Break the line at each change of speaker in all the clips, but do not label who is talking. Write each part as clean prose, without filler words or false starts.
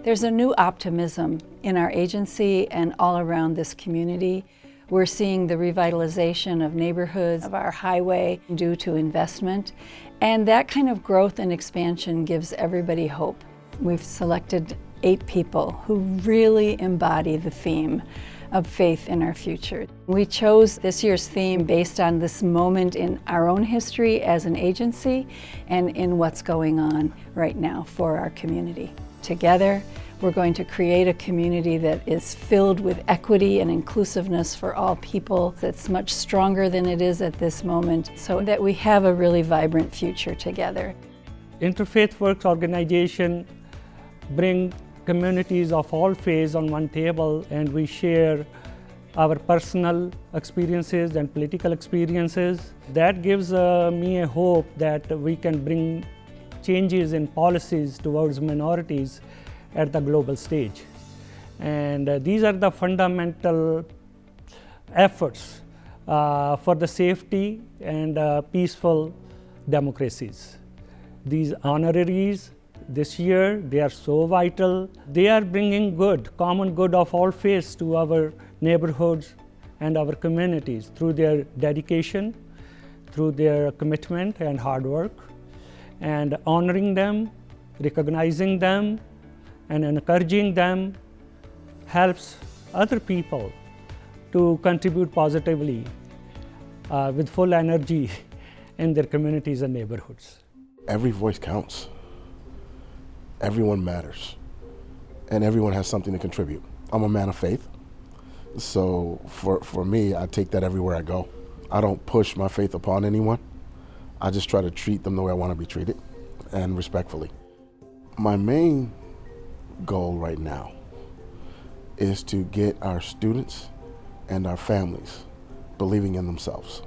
There's a new optimism in our agency and all around this community. We're seeing the revitalization of neighborhoods, of our highway due to investment, and that kind of growth and expansion gives everybody hope. We've selected 8 people who really embody the theme of faith in our future. We chose this year's theme based on this moment in our own history as an agency and in what's going on right now for our community. Together, we're going to create a community that is filled with equity and inclusiveness for all people, that's much stronger than it is at this moment, so that we have a really vibrant future together.
InterFaith Works organization bring communities of all faiths on one table, and we share our personal experiences and political experiences. That gives me a hope that we can bring changes in policies towards minorities at the global stage. And these are the fundamental efforts for the safety and peaceful democracies. These honoraries this year, they are so vital. They are bringing good, common good of all faiths to our neighborhoods and our communities through their dedication, through their commitment and hard work, and honoring them, recognizing them, and encouraging them helps other people to contribute positively with full energy in their communities and neighborhoods.
Every voice counts. Everyone matters, and everyone has something to contribute. I'm a man of faith, so for me, I take that everywhere I go. I don't push my faith upon anyone. I just try to treat them the way I want to be treated, and respectfully. My main goal right now is to get our students and our families believing in themselves.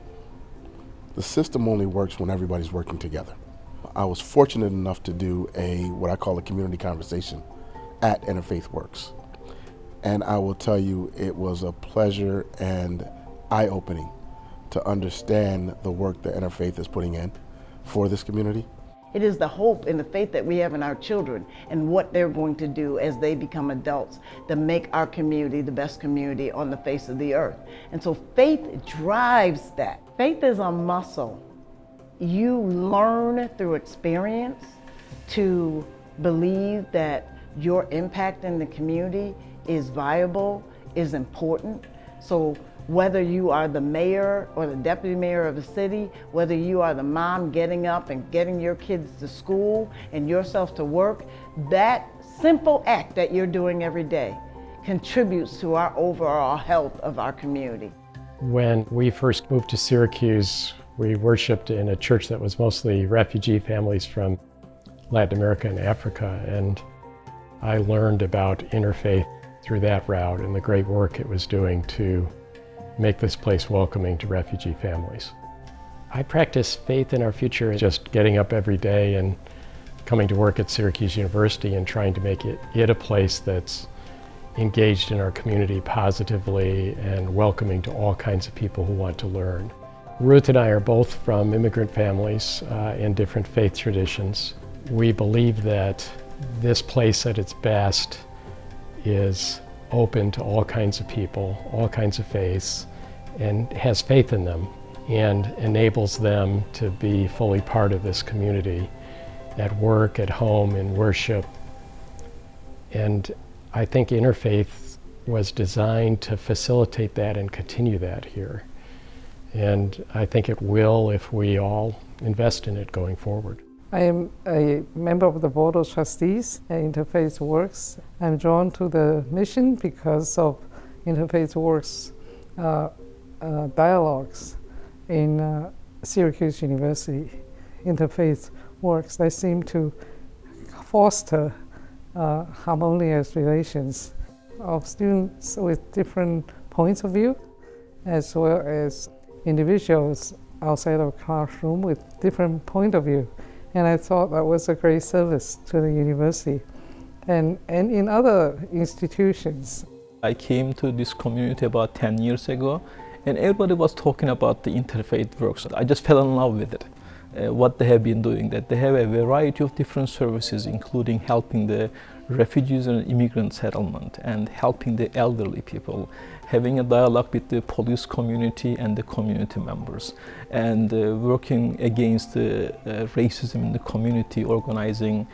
The system only works when everybody's working together. I was fortunate enough to do what I call a community conversation at InterFaith Works. And I will tell you, it was a pleasure and eye-opening to understand the work that InterFaith is putting in for this community.
It is the hope and the faith that we have in our children and what they're going to do as they become adults to make our community the best community on the face of the earth. And so faith drives that. Faith is a muscle. You learn through experience to believe that your impact in the community is viable, is important. So whether you are the mayor or the deputy mayor of a city, whether you are the mom getting up and getting your kids to school and yourself to work, that simple act that you're doing every day contributes to our overall health of our community.
When we first moved to Syracuse, we worshiped in a church that was mostly refugee families from Latin America and Africa, and I learned about InterFaith through that route and the great work it was doing to make this place welcoming to refugee families. I practice faith in our future, just getting up every day and coming to work at Syracuse University and trying to make it a place that's engaged in our community positively and welcoming to all kinds of people who want to learn. Ruth and I are both from immigrant families and different faith traditions. We believe that this place at its best is open to all kinds of people, all kinds of faiths, and has faith in them and enables them to be fully part of this community at work, at home, in worship. And I think InterFaith was designed to facilitate that and continue that here. And I think it will if we all invest in it going forward.
I am a member of the Board of Trustees at InterFaith Works. I'm drawn to the mission because of InterFaith Works dialogues in Syracuse University. InterFaith Works, they seem to foster harmonious relations of students with different points of view, as well as individuals outside of the classroom with different point of view. And I thought that was a great service to the university and in other institutions.
I came to this community about 10 years ago, and everybody was talking about the InterFaith Works. I just fell in love with it, what they have been doing, that they have a variety of different services, including helping the refugees and immigrant settlement and helping the elderly people, having a dialogue with the police community and the community members, and working against racism in the community, organizing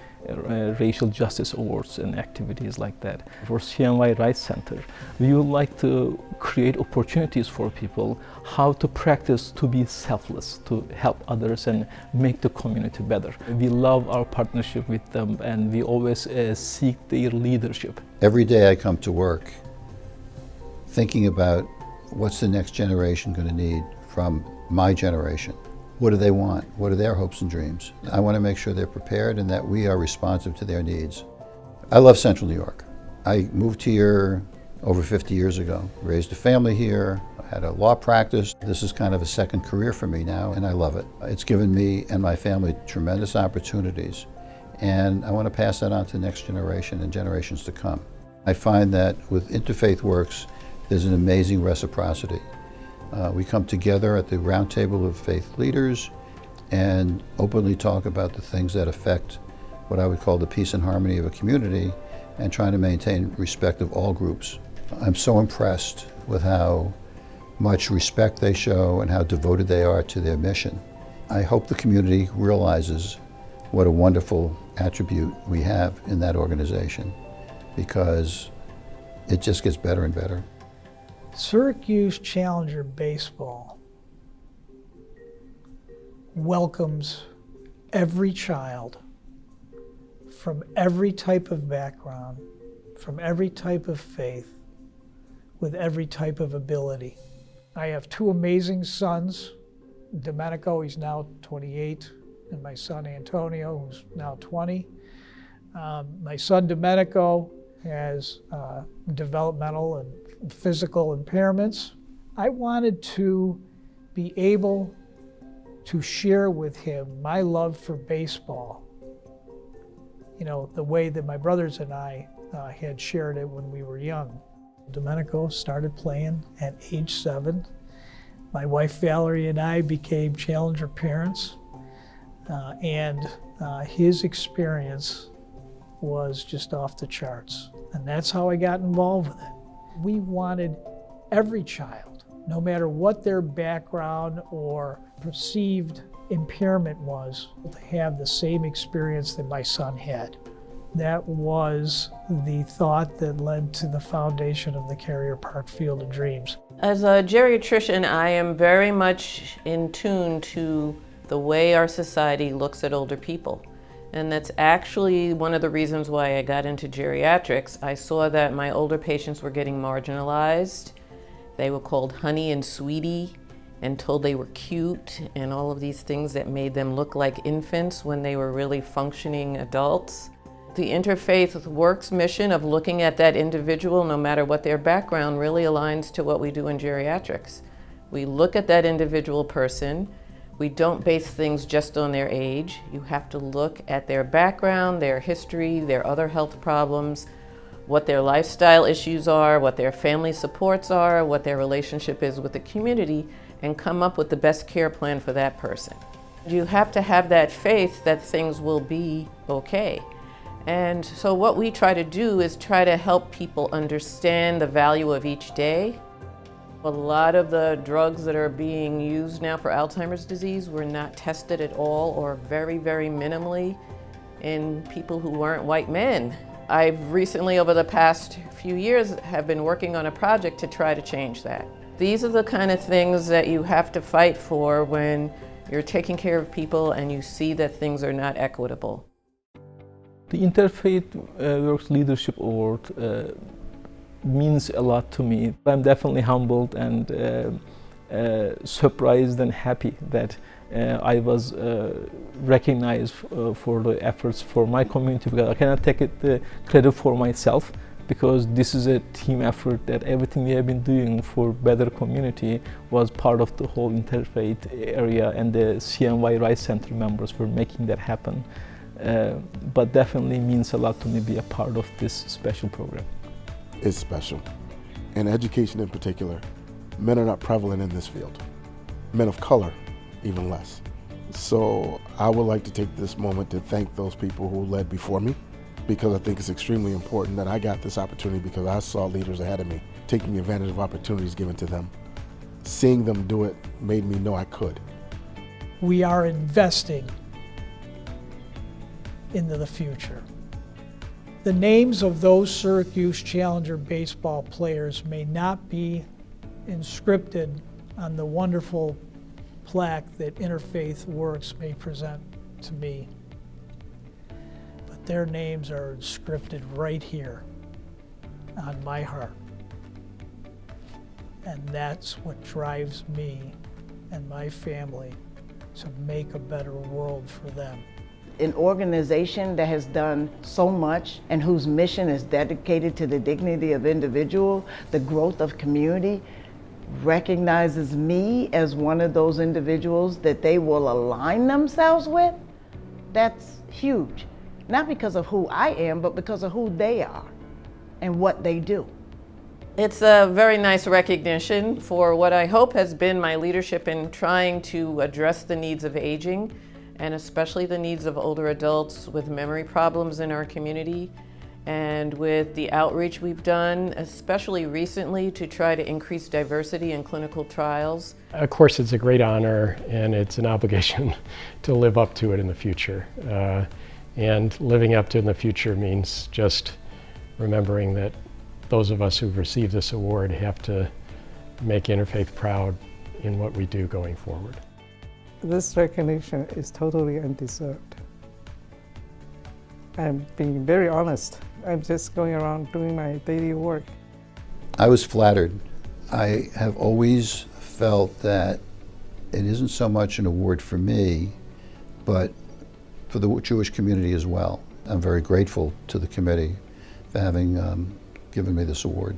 racial justice awards and activities like that. For CNY Rights Center, we would like to create opportunities for people how to practice to be selfless, to help others and make the community better. We love our partnership with them, and we always seek their leadership.
Every day I come to work thinking about what's the next generation going to need from my generation. What do they want? What are their hopes and dreams? I want to make sure they're prepared and that we are responsive to their needs. I love Central New York. I moved here over 50 years ago, raised a family here, I had a law practice. This is kind of a second career for me now, and I love it. It's given me and my family tremendous opportunities, and I want to pass that on to the next generation and generations to come. I find that with InterFaith Works, there's an amazing reciprocity. We come together at the round table of faith leaders and openly talk about the things that affect what I would call the peace and harmony of a community, and trying to maintain respect of all groups. I'm so impressed with how much respect they show and how devoted they are to their mission. I hope the community realizes what a wonderful attribute we have in that organization, because it just gets better and better.
Syracuse Challenger Baseball welcomes every child from every type of background, from every type of faith, with every type of ability. I have two amazing sons. Domenico, he's now 28, and my son Antonio, who's now 20. My son Domenico has developmental and physical impairments. I wanted to be able to share with him my love for baseball, you know, the way that my brothers and I had shared it when we were young. Domenico started playing at age 7. My wife Valerie and I became Challenger parents, and his experience was just off the charts. And that's how I got involved with it. We wanted every child, no matter what their background or perceived impairment was, to have the same experience that my son had. That was the thought that led to the foundation of the Carrier Park Field of Dreams.
As a geriatrician, I am very much in tune to the way our society looks at older people. And that's actually one of the reasons why I got into geriatrics. I saw that my older patients were getting marginalized. They were called honey and sweetie and told they were cute and all of these things that made them look like infants when they were really functioning adults. The InterFaith Works mission of looking at that individual, no matter what their background, really aligns to what we do in geriatrics. We look at that individual person. We don't base things just on their age. You have to look at their background, their history, their other health problems, what their lifestyle issues are, what their family supports are, what their relationship is with the community, and come up with the best care plan for that person. You have to have that faith that things will be okay. And so what we try to do is try to help people understand the value of each day. A lot of the drugs that are being used now for Alzheimer's disease were not tested at all, or very, very minimally, in people who weren't white men. I've recently, over the past few years, have been working on a project to try to change that. These are the kind of things that you have to fight for when you're taking care of people and you see that things are not equitable.
The InterFaith Works Leadership Award means a lot to me. I'm definitely humbled and surprised and happy that I was recognized for the efforts for my community, because I cannot take the credit for myself, because this is a team effort, that everything we have been doing for better community was part of the whole interfaith area, and the CNY Rights Center members were making that happen. But definitely means a lot to me be a part of this special program.
It's special. In education in particular, men are not prevalent in this field. Men of color, even less. So I would like to take this moment to thank those people who led before me, because I think it's extremely important that I got this opportunity because I saw leaders ahead of me taking advantage of opportunities given to them. Seeing them do it made me know I could.
We are investing into the future. The names of those Syracuse Challenger baseball players may not be inscripted on the wonderful plaque that InterFaith Works may present to me, but their names are inscripted right here on my heart. And that's what drives me and my family to make a better world for them.
An organization that has done so much and whose mission is dedicated to the dignity of individual, the growth of community, recognizes me as one of those individuals that they will align themselves with, that's huge. Not because of who I am, but because of who they are and what they do.
It's a very nice recognition for what I hope has been my leadership in trying to address the needs of aging, and especially the needs of older adults with memory problems in our community, and with the outreach we've done, especially recently, to try to increase diversity in clinical trials.
Of course, it's a great honor, and it's an obligation to live up to it in the future. And living up to it in the future means just remembering that those of us who've received this award have to make InterFaith proud in what we do going forward.
This recognition is totally undeserved. I'm being very honest. I'm just going around doing my daily work.
I was flattered. I have always felt that it isn't so much an award for me, but for the Jewish community as well. I'm very grateful to the committee for having given me this award.